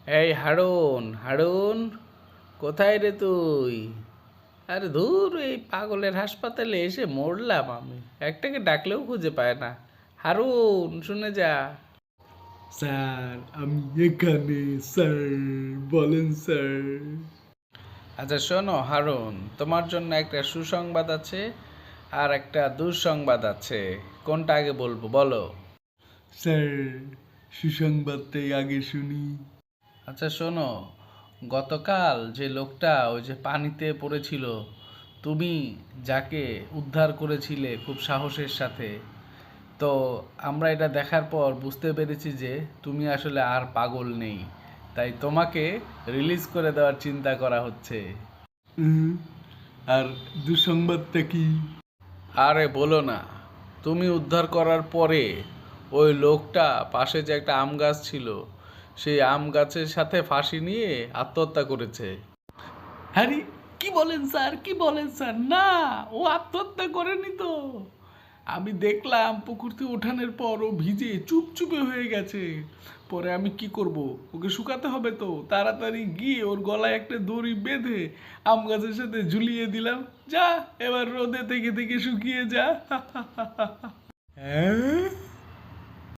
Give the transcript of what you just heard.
এই হারুন, হারুন, কোথায় রে তুই? আরে ধুর, এই পাগলের হাসপাতালে এসে মরলাম আমি। একটাকে ডাকলেও খুঁজে পায় না। হারুন, শুনে যা। স্যার, আমি এখানে স্যার। বলেন স্যার। আচ্ছা শোনো হারুন, তোমার জন্য একটা সুসংবাদ আছে আর একটা দুঃসংবাদ আছে। কোনটা আগে বলবো বলো? স্যার, সুসংবাদটাই আগে শুনি। আচ্ছা শোনো, গতকাল যে লোকটা ওই যে পানিতে পড়েছিল, তুমি যাকে উদ্ধার করেছিলে খুব সাহসের সাথে, তো আমরা এটা দেখার পর বুঝতে পেরেছি যে তুমি আসলে আর পাগল নেই। তাই তোমাকে রিলিজ করে দেওয়ার চিন্তা করা হচ্ছে। উম, আর দুঃসংবাদটা কি? আরে বলো না, তুমি উদ্ধার করার পরে ওই লোকটা পাশে যে একটা আম গাছ ছিল, সেই আম গাছের সাথে ফাঁসি নিয়ে আত্মহত্যা করেছে। আরে, কি বলেন স্যার, কি বলেন স্যার? না, ও আত্মহত্যা করেনি তো। আমি দেখলাম পুকুর থেকে ওঠানোর পর ও ভিজে চুপচুপে হয়ে গেছে। পরে আমি কি করব? ওকে শুকাতে হবে তো। তাড়াতাড়ি গিয়ে ওর গলায় একটা দড়ি বেঁধে আম গাছের সাথে ঝুলিয়ে দিলাম। যা, এবার রোদে থেকে থেকে শুকিয়ে যা। হ্যাঁ।